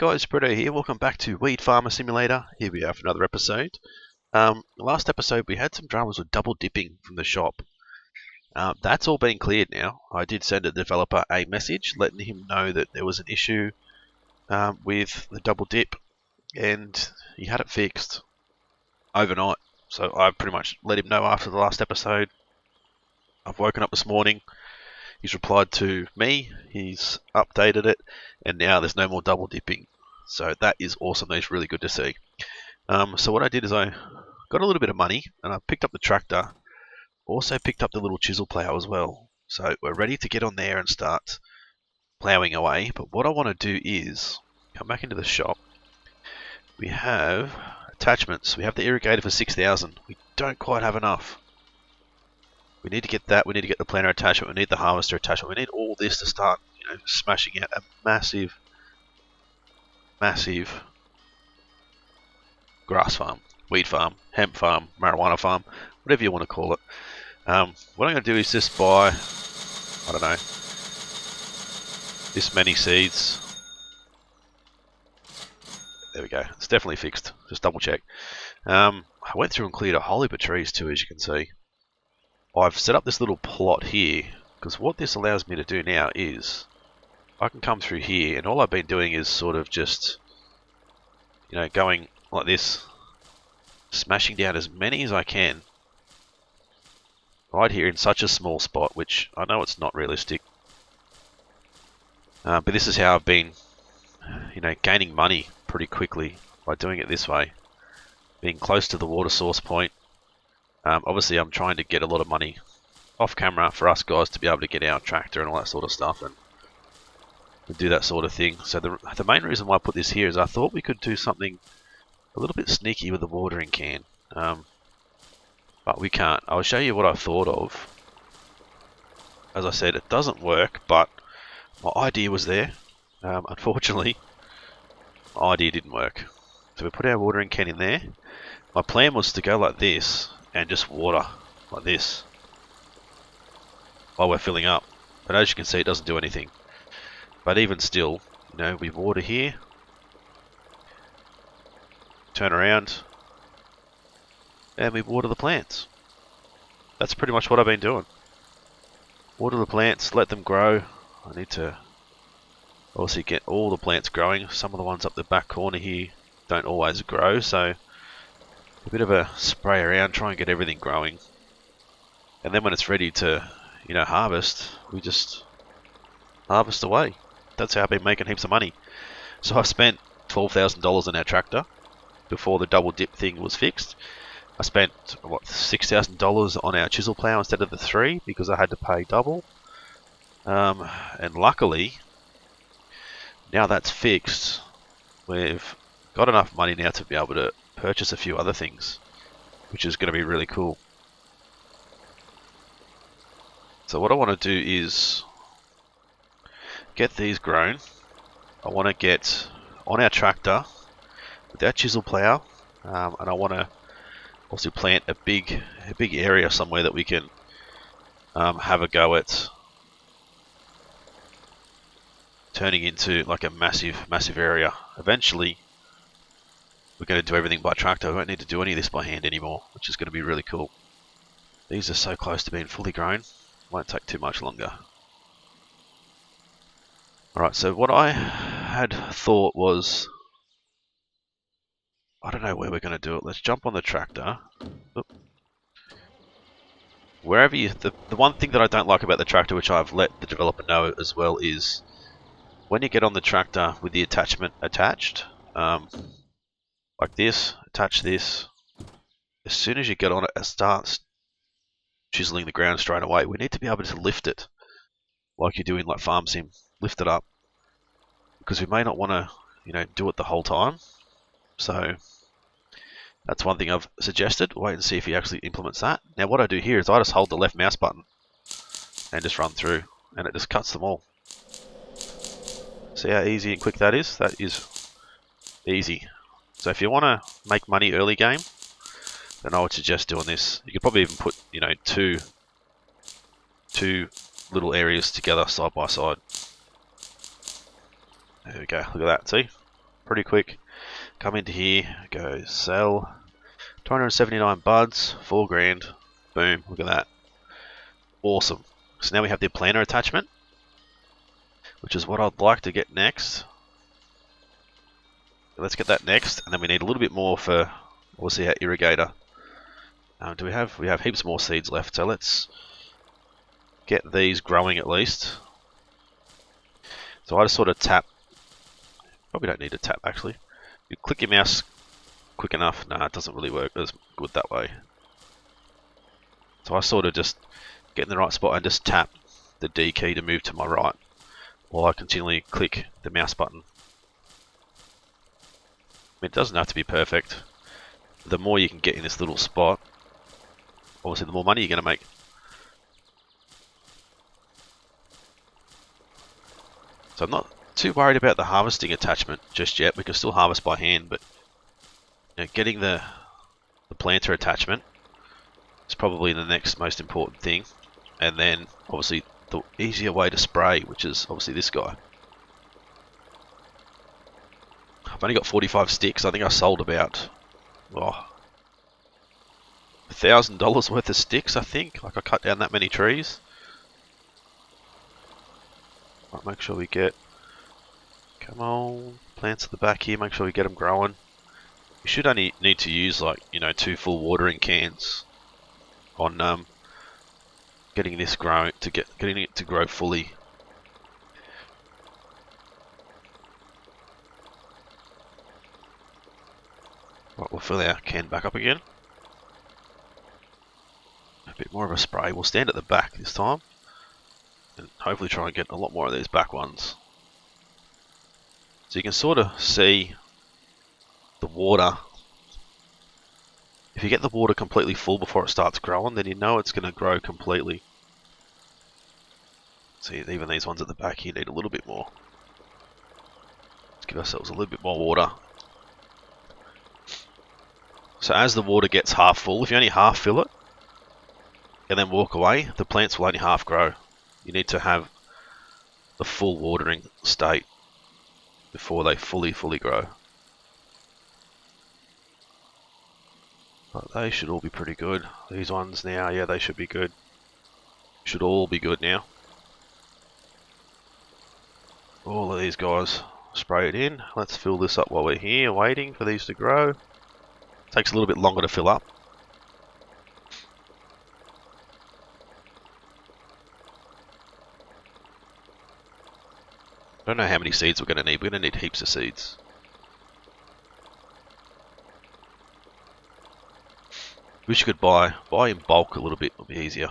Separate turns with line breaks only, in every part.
guys, Britto here. Welcome back to Weed Farmer Simulator. Here we are for another episode. Last episode we had some dramas with double dipping from the shop. That's all been cleared now. I did send the developer a message letting him know that there was an issue with the double dip, and he had it fixed overnight. So I pretty much let him know after the last episode. I've woken up this morning. He's replied to me, he's updated it, and now there's no more double dipping. So that is awesome. That's really good to see. So what I did is I got a little bit of money and I picked up the tractor. Also picked up the little chisel plow as well. So we're ready to get on there and start plowing away. But what I want to do is come back into the shop. We have attachments. We have the irrigator for 6,000. We don't quite have enough. We need to get that. We need to get the planter attachment. We need the harvester attachment. We need all this to start, smashing out a massive grass farm, weed farm, hemp farm, marijuana farm, whatever you want to call it. What I'm going to do is just buy, I don't know, this many seeds. There we go. It's definitely fixed. Just double check. I went through and cleared a whole heap of trees too, as you can see. I've set up this little plot here because what this allows me to do now is I can come through here, and all I've been doing is sort of just, going like this, smashing down as many as I can right here in such a small spot, which I know it's not realistic. But this is how I've been, gaining money pretty quickly by doing it this way, being close to the water source point. Obviously, I'm trying to get a lot of money off camera for us guys to be able to get our tractor and all that sort of stuff and do that sort of thing. So the main reason why I put this here is I thought we could do something a little bit sneaky with the watering can, but we can't. I'll show you what I thought of. As I said, it doesn't work, but my idea was there. Unfortunately, my idea didn't work. So we put our watering can in there. My plan was to go like this and just water like this while we're filling up, but as you can see, it doesn't do anything. But even still, we water here, turn around, and we water the plants. That's pretty much what I've been doing. Water the plants, let them grow. I need to obviously get all the plants growing. Some of the ones up the back corner here don't always grow, so a bit of a spray around, try and get everything growing. And then when it's ready to, harvest, we just harvest away. That's how I've been making heaps of money. So I spent $12,000 on our tractor before the double dip thing was fixed. I spent, $6,000 on our chisel plow instead of the 3 because I had to pay double. And luckily, now that's fixed, we've got enough money now to be able to purchase a few other things, which is going to be really cool. So what I want to do is get these grown. I want to get on our tractor with our chisel plow, and I want to also plant a big area somewhere that we can have a go at turning into like a massive area. Eventually we're going to do everything by tractor. We won't need to do any of this by hand anymore, which is going to be really cool. These are so close to being fully grown. Won't take too much longer. Alright, so what I had thought was, I don't know where we're going to do it. Let's jump on the tractor. Oop. Wherever the one thing that I don't like about the tractor, which I've let the developer know as well, is when you get on the tractor with the attachment attached, like this, attach this. As soon as you get on it, it starts chiseling the ground straight away. We need to be able to lift it, like you do in like Farm Sim. Lift it up, because we may not want to, do it the whole time. So that's one thing I've suggested. Wait and see if he actually implements that. Now what I do here is I just hold the left mouse button and just run through, and it just cuts them all. See how easy and quick that is? That is easy. So if you want to make money early game, then I would suggest doing this. You could probably even put, two little areas together side by side. There we go. Look at that. See? pretty quick. Come into here, go sell. 279 buds, 4 grand. Boom, look at that. Awesome. So now we have the planner attachment, which is what I'd like to get next. Let's get that next, and then we need a little bit more for, we'll see our irrigator. Do we have heaps more seeds left, so let's get these growing at least. So I just sort of tap, probably don't need to tap actually. You click your mouse quick enough, no, it doesn't really work as good that way. So I sort of just get in the right spot and just tap the D key to move to my right, while I continually click the mouse button. I mean, it doesn't have to be perfect. The more you can get in this little spot, obviously the more money you're going to make. So I'm not too worried about the harvesting attachment just yet. We can still harvest by hand, but you know, getting the planter attachment is probably the next most important thing. And then obviously the easier way to spray, which is obviously this guy. I've only got 45 sticks. I think I sold about $1,000 worth of sticks, I think. Like I cut down that many trees. Right, make sure we get, come on, plants at the back here, make sure we get them growing. You should only need to use like, 2 full watering cans on getting this growing, getting it to grow fully. Right, we'll fill our can back up again. A bit more of a spray. We'll stand at the back this time, and hopefully try and get a lot more of these back ones. So you can sort of see the water. If you get the water completely full before it starts growing, then you know it's going to grow completely. See, even these ones at the back here need a little bit more. Let's give ourselves a little bit more water. So as the water gets half full, if you only half fill it and then walk away, the plants will only half grow. You need to have the full watering state before they fully grow. But they should all be pretty good. These ones now, yeah, they should be good. Should all be good now. All of these guys spray it in. Let's fill this up while we're here, waiting for these to grow. Takes a little bit longer to fill up. I don't know how many seeds we're going to need. We're going to need heaps of seeds. Wish you could buy in bulk a little bit, would be easier.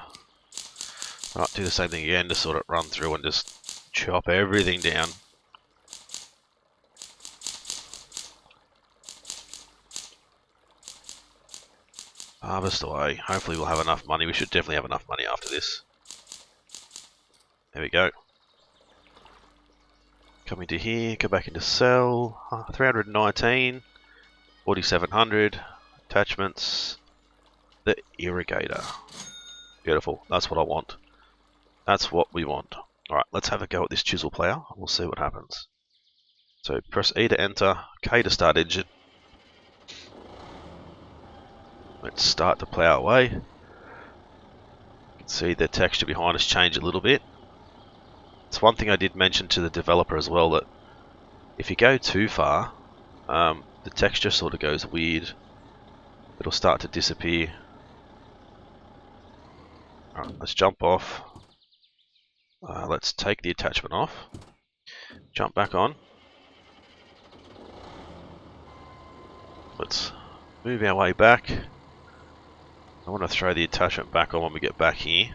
Right, do the same thing again, just sort of run through and just chop everything down. Harvest away. Hopefully we'll have enough money. We should definitely have enough money after this. There we go. Come into here, go back into sell. 319, 4700, attachments, the irrigator. Beautiful, that's what I want. That's what we want. Alright, let's have a go at this chisel player. We'll see what happens. So press E to enter, K to start engine. Let's start to plow away. You can see the texture behind us change a little bit. It's one thing I did mention to the developer as well, that if you go too far, the texture sort of goes weird. It'll start to disappear. Alright, let's jump off. Let's take the attachment off. Jump back on. Let's move our way back. I want to throw the attachment back on when we get back here.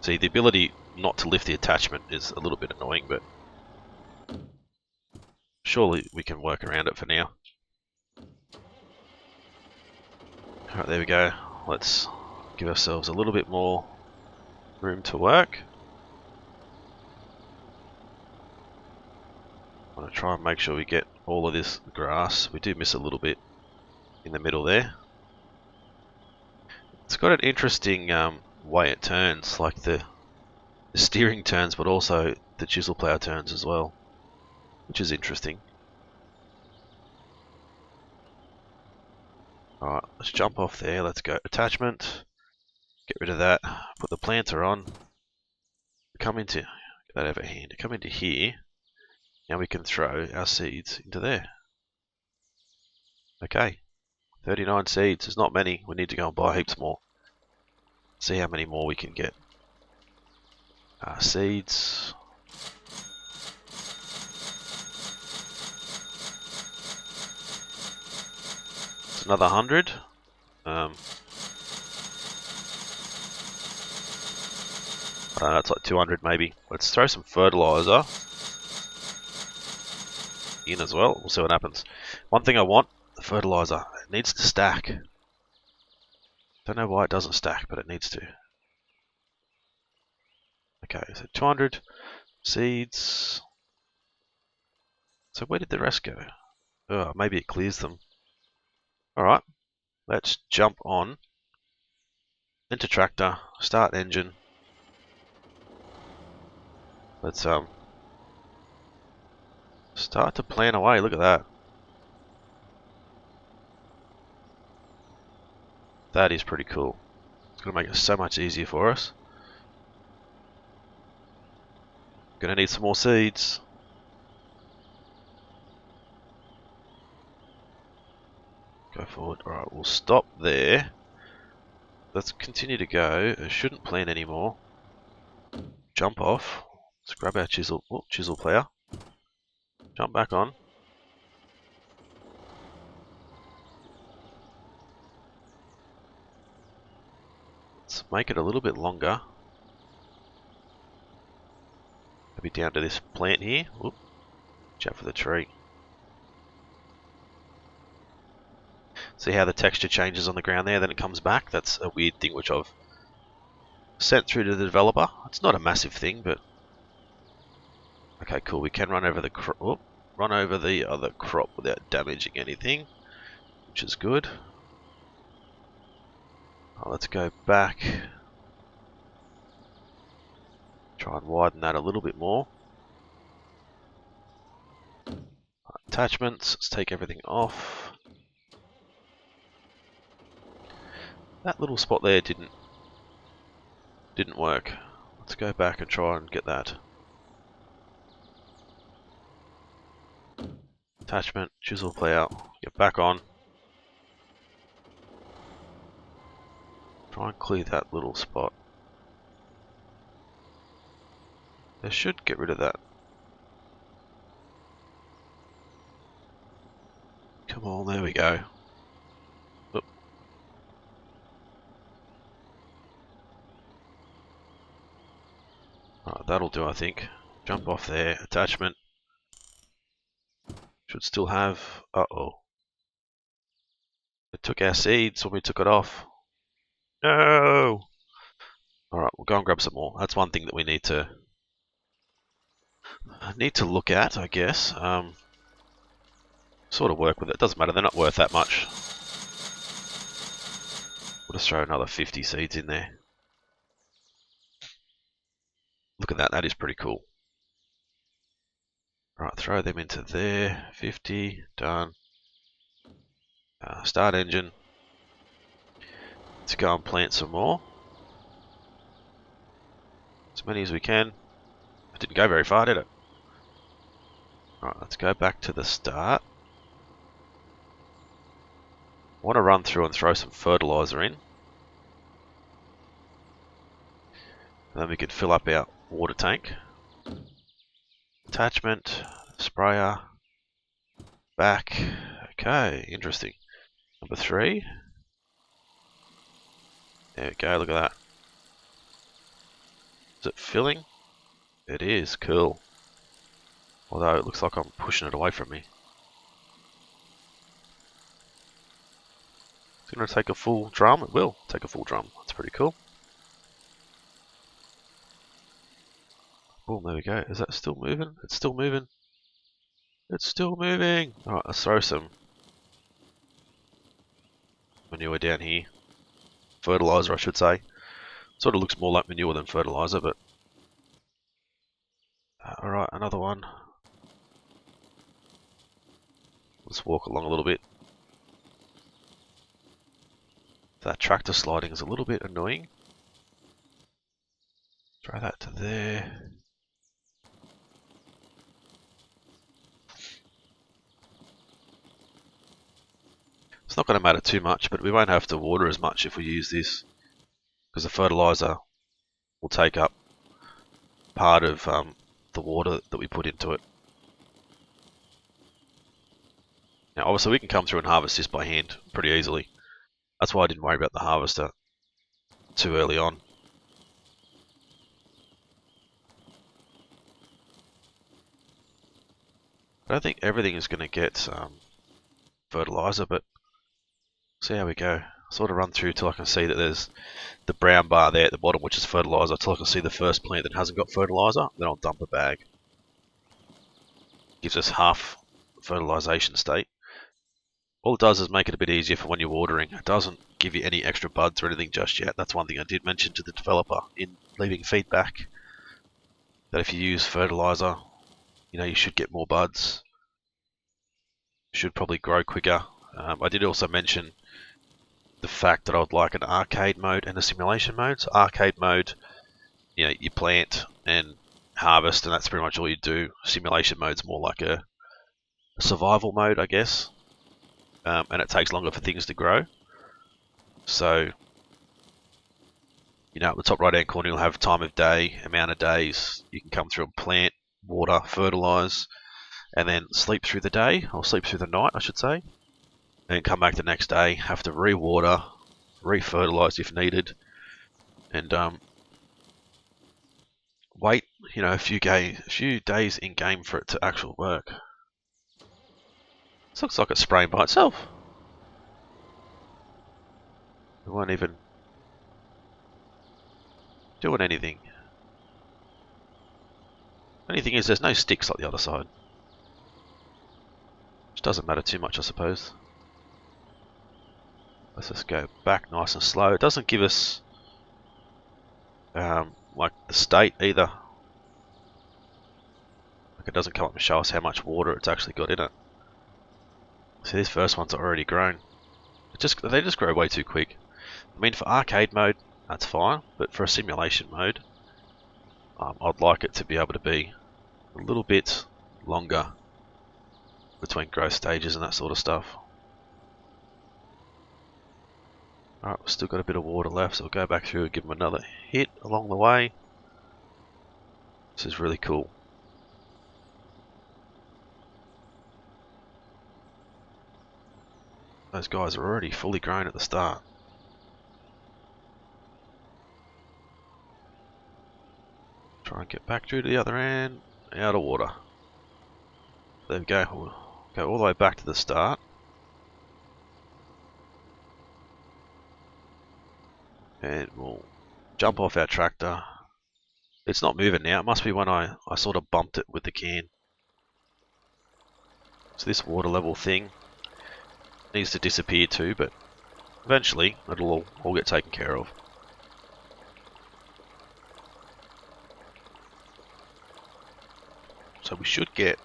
See, the ability not to lift the attachment is a little bit annoying, but surely we can work around it for now. Alright, there we go. Let's give ourselves a little bit more room to work. I want to try and make sure we get all of this grass. We do miss a little bit in the middle there. It's got an interesting way it turns, like the steering turns, but also the chisel plow turns as well, which is interesting. Alright, let's jump off there. Let's go attachment. Get rid of that. Put the planter on. Come into, get that over hand. Come into here. Now we can throw our seeds into there. Okay. 39 seeds. There's not many. We need to go and buy heaps more. See how many more we can get. Seeds. It's another 100. I don't know, it's like 200 maybe. Let's throw some fertilizer in as well. We'll see what happens. One thing I want, the fertilizer. It needs to stack. Don't know why it doesn't stack, but it needs to. Okay, so 200 seeds. So where did the rest go? Oh, maybe it clears them. Alright, let's jump on. Into tractor, start engine. Let's start to plan away. Look at that. That is pretty cool. It's going to make it so much easier for us. Going to need some more seeds. Go forward. Alright, we'll stop there. Let's continue to go. I shouldn't plan anymore. Jump off. Let's grab our chisel. Oh, chisel player. Jump back on. Let's make it a little bit longer. Maybe down to this plant here. Whoop. Watch out for the tree. See how the texture changes on the ground there, then it comes back? That's a weird thing which I've sent through to the developer. It's not a massive thing, but okay, cool. We can run over the run over the other crop without damaging anything, which is good. Let's go back. Try and widen that a little bit more. Attachments. Let's take everything off. That little spot there didn't work. Let's go back and try and get that. Attachment, chisel player, get back on. Try and clear that little spot. They should get rid of that. Come on, there we go. Oop. Alright, that'll do, I think. Jump off there, attachment. Should still have... uh-oh. It took our seeds when we took it off. No! Alright, we'll go and grab some more. That's one thing that we need to look at, I guess. Sort of work with it. Doesn't matter, they're not worth that much. We'll just throw another 50 seeds in there. Look at that, that is pretty cool. Right, throw them into there. 50, done. Start engine. Let's go and plant some more. As many as we can. It didn't go very far, did it? Right, let's go back to the start. I want to run through and throw some fertilizer in. And then we can fill up our water tank. Attachment, sprayer, back. Okay, interesting. Number 3. There we go, look at that. Is it filling? It is, cool. Although it looks like I'm pushing it away from me. It's going to take a full drum. It will take a full drum. That's pretty cool. Boom, there we go. Is that still moving? It's still moving. It's still moving. Alright, let's throw some manure down here. Fertilizer, I should say. Sort of looks more like manure than fertilizer, but... alright, another one. Let's walk along a little bit. That tractor sliding is a little bit annoying. Throw that to there. It's not going to matter too much, but we won't have to water as much if we use this, because the fertilizer will take up part of the water that we put into it. Now obviously we can come through and harvest this by hand pretty easily. That's why I didn't worry about the harvester too early on. I don't think everything is going to get fertilizer, but see how we go. Sort of run through till I can see that there's the brown bar there at the bottom, which is fertilizer, till I can see the first plant that hasn't got fertilizer. Then I'll dump a bag. Gives us half fertilization state. All it does is make it a bit easier for when you're watering. It doesn't give you any extra buds or anything just yet. That's one thing I did mention to the developer in leaving feedback, that if you use fertilizer, you should get more buds. Should probably grow quicker. I did also mention the fact that I would like an arcade mode and a simulation mode. So arcade mode, you plant and harvest, and that's pretty much all you do. Simulation mode's more like a survival mode, I guess. And it takes longer for things to grow. So, at the top right hand corner you'll have time of day, amount of days. You can come through and plant, water, fertilize, and then sleep through the day, or sleep through the night I should say. And come back the next day, have to re-water, re-fertilize if needed, and wait, a few days in game for it to actually work. This looks like it's spraying by itself. It won't even doing anything. Only thing is there's no sticks like the other side, which doesn't matter too much I suppose. Let's just go back nice and slow. It doesn't give us like the state either. Like it doesn't come up and show us how much water it's actually got in it. See, these first ones are already grown. They just grow way too quick. I mean, for arcade mode, that's fine, but for a simulation mode, I'd like it to be able to be a little bit longer between growth stages and that sort of stuff. Alright, we've still got a bit of water left, so we'll go back through and give them another hit along the way. This is really cool. Those guys are already fully grown at the start. Try and get back through to the other end, out of water. There we go. We'll go all the way back to the start. And we'll jump off our tractor. It's not moving now. It must be when I sort of bumped it with the can. So this water level thing needs to disappear too, but eventually it'll all get taken care of. So we should get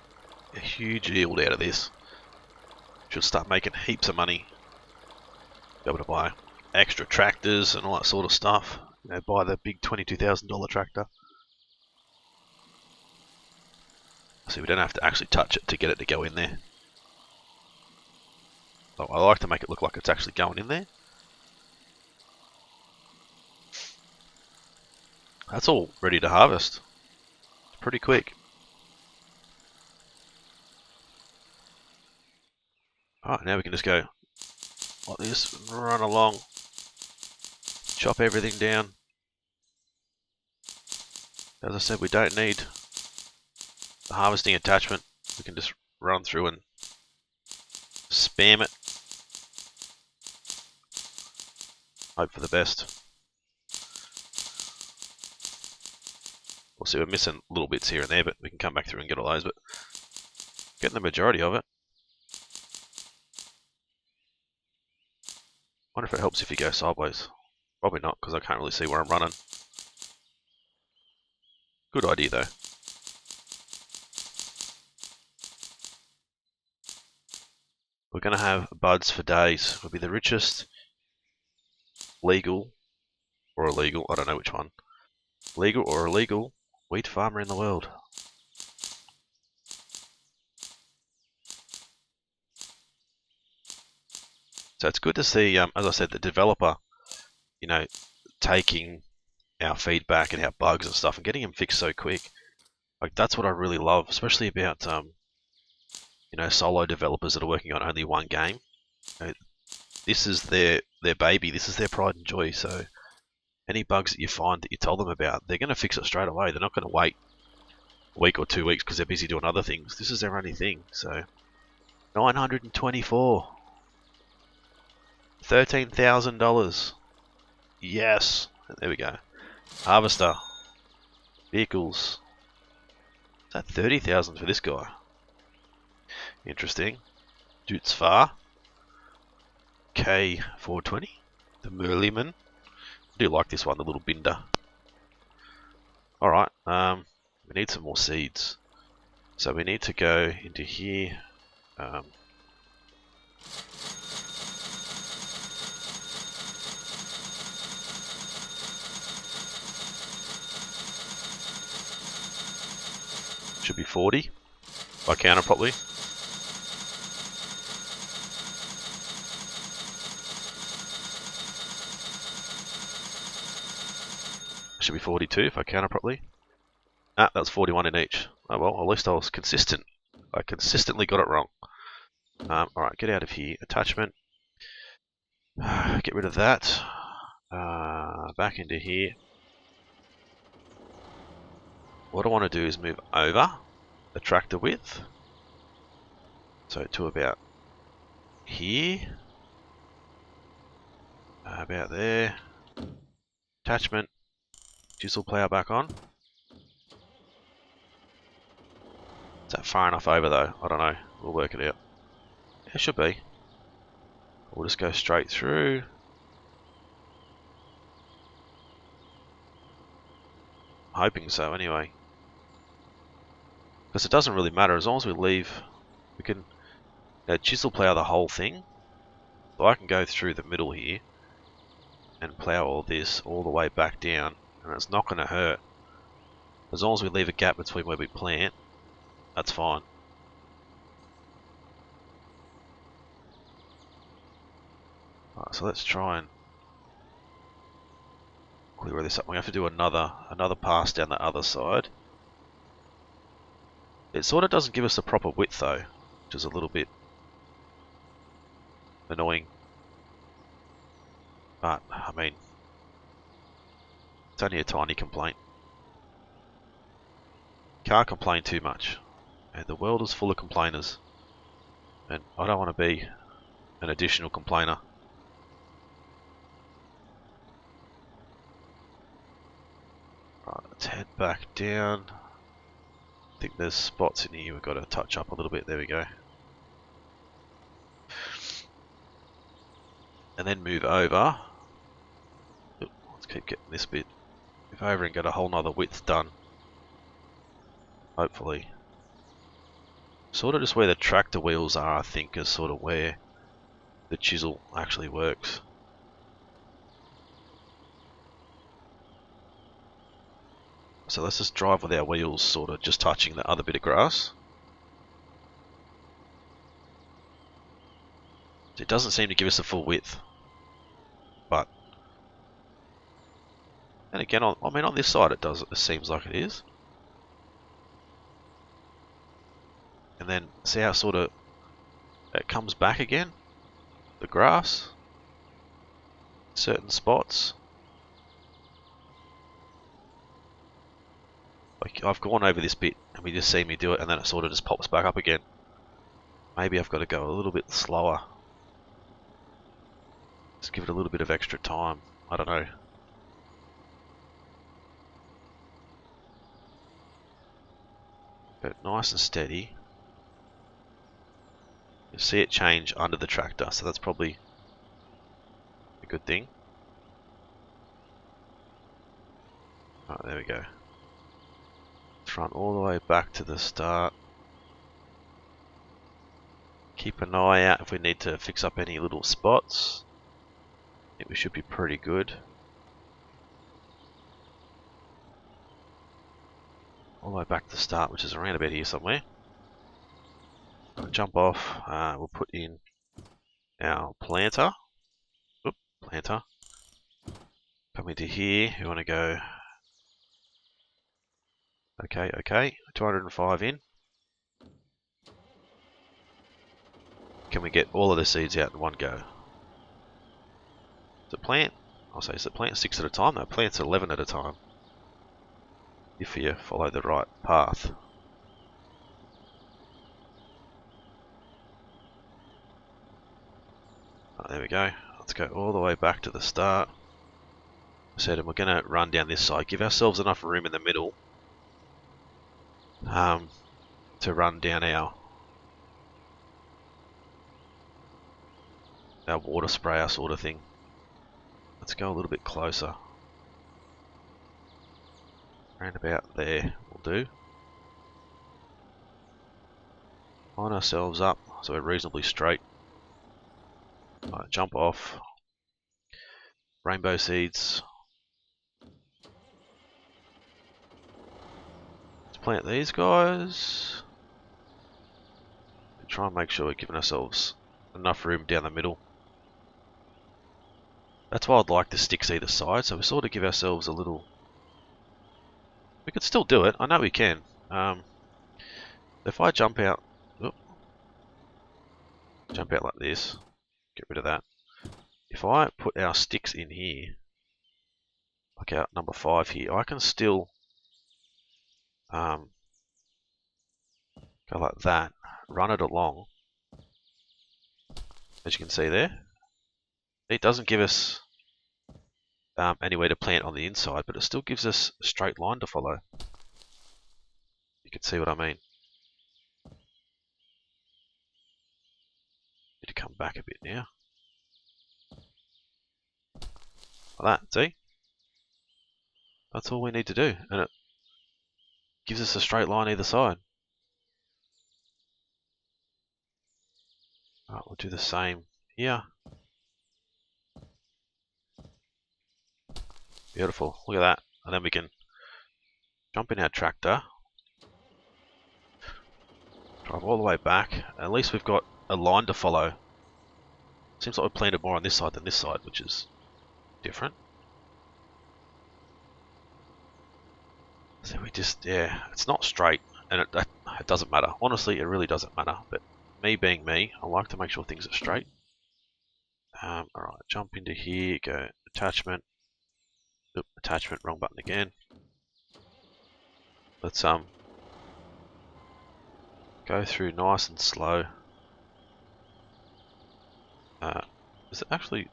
a huge yield out of this. Should start making heaps of money. Be able to buy extra tractors and all that sort of stuff. Buy the big $22,000 tractor. So we don't have to actually touch it to get it to go in there. So I like to make it look like it's actually going in there. That's all ready to harvest. It's pretty quick. Alright, now we can just go like this, run along, chop everything down. As I said, we don't need the harvesting attachment. We can just run through and spam it. Hope for the best. We'll see, we're missing little bits here and there, but we can come back through and get all those, but getting the majority of it. Wonder if it helps if you go sideways. Probably not, because I can't really see where I'm running. Good idea though. We're going to have buds for days. We'll be the richest legal or illegal, I don't know which one, legal or illegal wheat farmer in the world. So it's good to see, as I said, the developer, you know, taking our feedback and our bugs and stuff and getting them fixed so quick. Like, that's what I really love, especially about, you know, solo developers that are working on only one game. You know, this is their baby, this is their pride and joy. So any bugs that you find that you tell them about, they're going to fix it straight away. They're not going to wait a week or 2 weeks because they're busy doing other things. This is their only thing. So 924, $13,000. Yes, there we go. Harvester, vehicles. Is that 30,000 for this guy? Interesting. Dutzfar, K420, the Merliman. I do like this one, the little binder. Alright, we need some more seeds. So we need to go into here. Should be 40, if I count it properly. Should be 42 if I count it properly. Ah, that's 41 in each. Oh well, at least I was consistent. I consistently got it wrong. Alright, get out of here. Attachment. Get rid of that. Back into here. What I want to do is move over the tractor width. So to about here. About there. Attachment. Chisel plow back on. Is that far enough over though? I don't know. We'll work it out. Yeah, it should be. We'll just go straight through. Hoping so anyway. Because it doesn't really matter as long as we leave. We can chisel plow the whole thing. So I can go through the middle here and plow all this all the way back down, and it's not going to hurt. As long as we leave a gap between where we plant, that's fine. Alright, so let's try and clear this up. We have to do another pass down the other side. It sort of doesn't give us the proper width though, which is a little bit annoying. But, I mean, it's only a tiny complaint. Can't complain too much. And the world is full of complainers. And I don't want to be an additional complainer. Right, let's head back down. I think there's spots in here we've got to touch up a little bit. There we go. And then move over. Ooh, let's keep getting this bit. Move over and get a whole nother width done. Hopefully. Sort of just where the tractor wheels are, I think, is sort of where the chisel actually works. So let's just drive with our wheels sort of just touching the other bit of grass. It doesn't seem to give us a full width. But, and again, I mean on this side it does, it seems like it is. And then see how sort of it comes back again, the grass, certain spots. Like I've gone over this bit and we just see me do it and then it sort of just pops back up again. Maybe I've got to go a little bit slower. Just give it a little bit of extra time. I don't know. But nice and steady. You see it change under the tractor, so that's probably a good thing. Alright, there we go. Front all the way back to the start. Keep an eye out if we need to fix up any little spots. think we should be pretty good. All the way back to the start, which is around about here somewhere. Jump off. We'll put in our planter. Oop, planter. Come into here. We want to go. Okay. 205 in. Can we get all of the seeds out in one go? Is it plant? I'll say, is it plant 6 at a time? No, plant's 11 at a time. If you follow the right path. Oh, there we go. Let's go all the way back to the start. I said, and we're going to run down this side. Give ourselves enough room in the middle to run down our water sprayer sort of thing. Let's go a little bit closer. Around about there will do. Line ourselves up so we're reasonably straight. Right, jump off. Rainbow seeds. Let's plant these guys. Try and make sure we're giving ourselves enough room down the middle. That's why I'd like the sticks either side, so we sort of give ourselves a little... We could still do it, I know we can. If I jump out... Oop, jump out like this, get rid of that. If I put our sticks in here, like our number 5 here, I can still go like that, run it along, as you can see there. It doesn't give us anywhere to plant on the inside, but it still gives us a straight line to follow. You can see what I mean. Need to come back a bit now. Like that, see? That's all we need to do, and it gives us a straight line either side. Alright, we'll do the same here. Beautiful, look at that. And then we can jump in our tractor, drive all the way back. At least we've got a line to follow. Seems like we've planted more on this side than this side, which is different. So we just, yeah, it's not straight, and it doesn't matter. Honestly, it really doesn't matter. But me being me, I like to make sure things are straight. Alright, jump into here, go attachment. Oop, attachment, wrong button again. Let's go through nice and slow. Is it actually...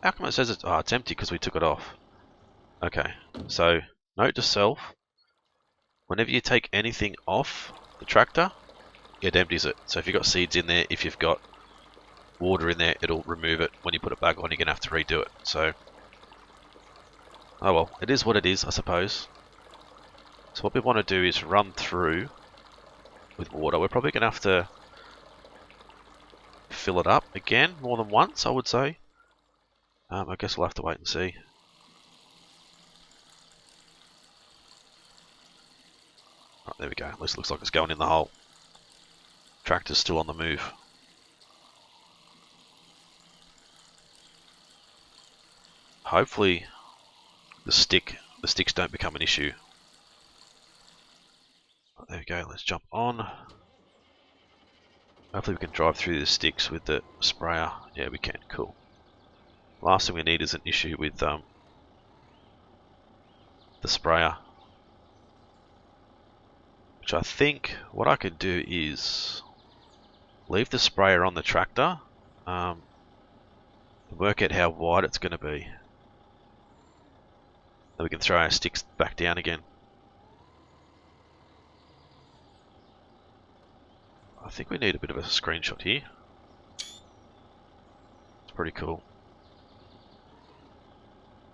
How come it says it's... Oh, it's empty because we took it off. Okay, so note to self. Whenever you take anything off the tractor, it empties it. So if you've got seeds in there, if you've got water in there, it'll remove it. When you put it back on, you're going to have to redo it. So, oh well, it is what it is, I suppose. So what we want to do is run through with water. We're probably going to have to fill it up again more than once, I would say. I guess we'll have to wait and see. Right, there we go. At least it looks like it's going in the hole. Tractor's still on the move. Hopefully the sticks don't become an issue. Right, there we go. Let's jump on. Hopefully we can drive through the sticks with the sprayer. Yeah, we can. Cool. Last thing we need is an issue with the sprayer. Which I think what I could do is leave the sprayer on the tractor and work out how wide it's going to be. Then we can throw our sticks back down again. I think we need a bit of a screenshot here. It's pretty cool.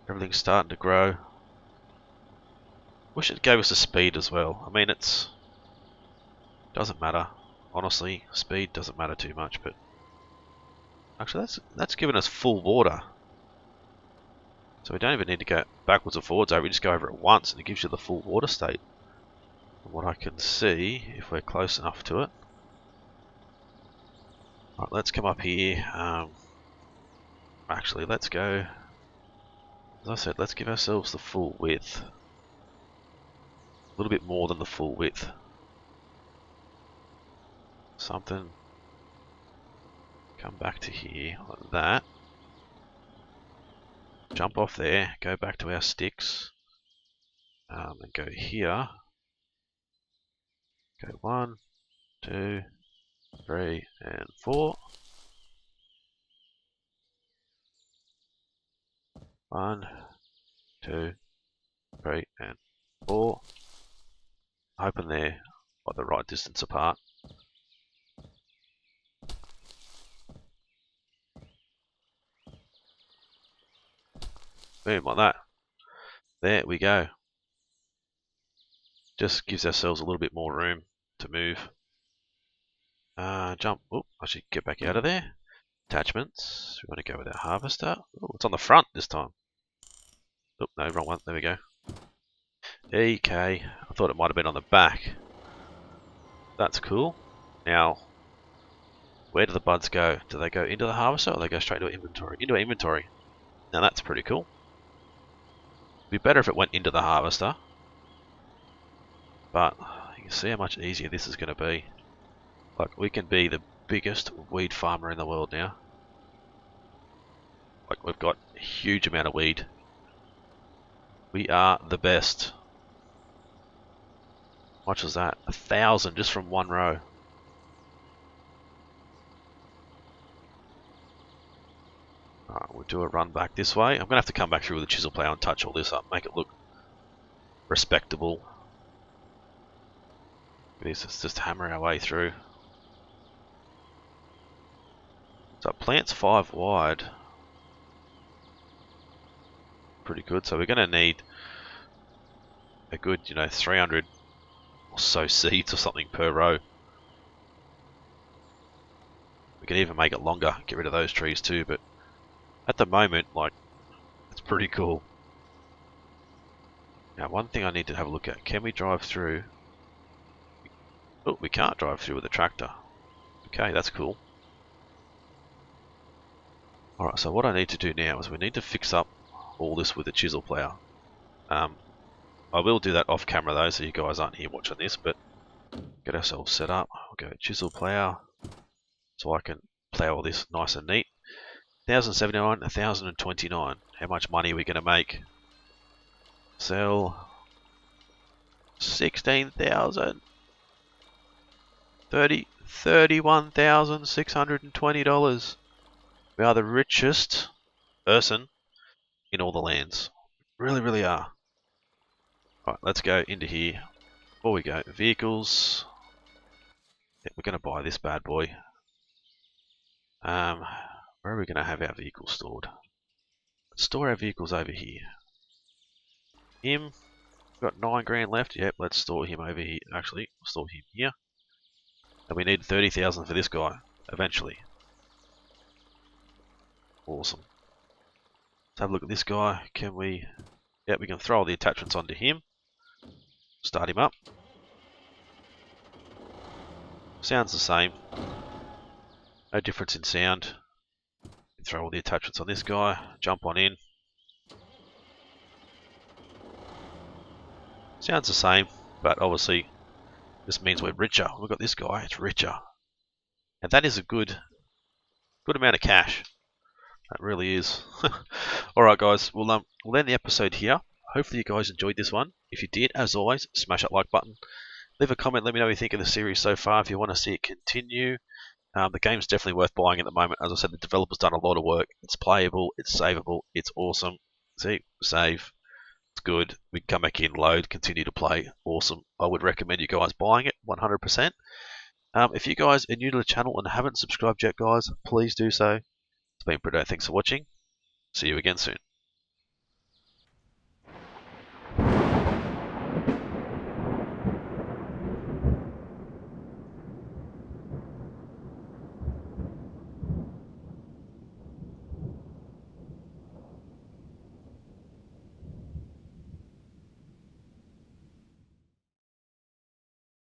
Everything's starting to grow. Wish it gave us a speed as well. I mean, it's doesn't matter. Honestly, speed doesn't matter too much, but Actually, that's given us full water. So we don't even need to go backwards or forwards over. We just go over it once and it gives you the full water state. From what I can see, if we're close enough to it. Right, let's come up here. Actually, let's go. As I said, let's give ourselves the full width. A little bit more than the full width. Something. Come back to here, like that. Jump off there, go back to our sticks. And go here. Go 1, 2, 3, and 4. 1, 2, 3, and 4. Hoping they're like the right distance apart. Boom, like that. There we go. Just gives ourselves a little bit more room to move. Jump. Oh, I should get back out of there. Attachments. We want to go with our harvester. Oh, it's on the front this time. Oh, no, wrong one. There we go. EK. I thought it might have been on the back. That's cool. Now, where do the buds go? Do they go into the harvester or do they go straight to inventory? Into inventory. Now that's pretty cool. It'd be better if it went into the harvester. But you can see how much easier this is going to be. Like, we can be the biggest weed farmer in the world now. Like, we've got a huge amount of weed. We are the best. How much was that? 1,000 just from one row. Alright, we'll do a run back this way. I'm going to have to come back through with a chisel plow and touch all this up, make it look respectable. Let's just hammer our way through. So plant's 5 wide. Pretty good. So we're going to need a good, 300 or so seeds or something per row. We can even make it longer, get rid of those trees too, but at the moment, like, it's pretty cool. Now, one thing I need to have a look at, can we drive through? Oh, we can't drive through with a tractor. Okay, that's cool. Alright, so what I need to do now is we need to fix up all this with a chisel plow. I will do that off camera though, so you guys aren't here watching this, but get ourselves set up. We'll go chisel plow, so I can plow all this nice and neat. 1,079, 1,029. How much money are we going to make? Sell 16,000. $31,620. We are the richest person in all the lands. Really, really are. Alright, let's go into here. Before we go, vehicles. Yeah, we're going to buy this bad boy. Where are we going to have our vehicles stored? Let's store our vehicles over here. Him. We've got 9 grand left. Yep, let's store him over here. Actually, we'll store him here. And we need 30,000 for this guy, eventually. Awesome. Let's have a look at this guy. Can we... Yep, we can throw all the attachments onto him. Start him up. Sounds the same. No difference in sound. Throw all the attachments on this guy. Jump on in. Sounds the same, but obviously this means we're richer. We've got this guy, it's richer. And that is a good amount of cash. That really is. Alright guys, we'll end the episode here. Hopefully you guys enjoyed this one. If you did, as always, smash that like button. Leave a comment, let me know what you think of the series so far if you want to see it continue. The game's definitely worth buying at the moment. As I said, the developer's done a lot of work. It's playable, it's savable, it's awesome. See, save. It's good. We can come back in, load, continue to play. Awesome. I would recommend you guys buying it 100%. If you guys are new to the channel and haven't subscribed yet, guys, please do so. It's been Britto. Thanks for watching. See you again soon.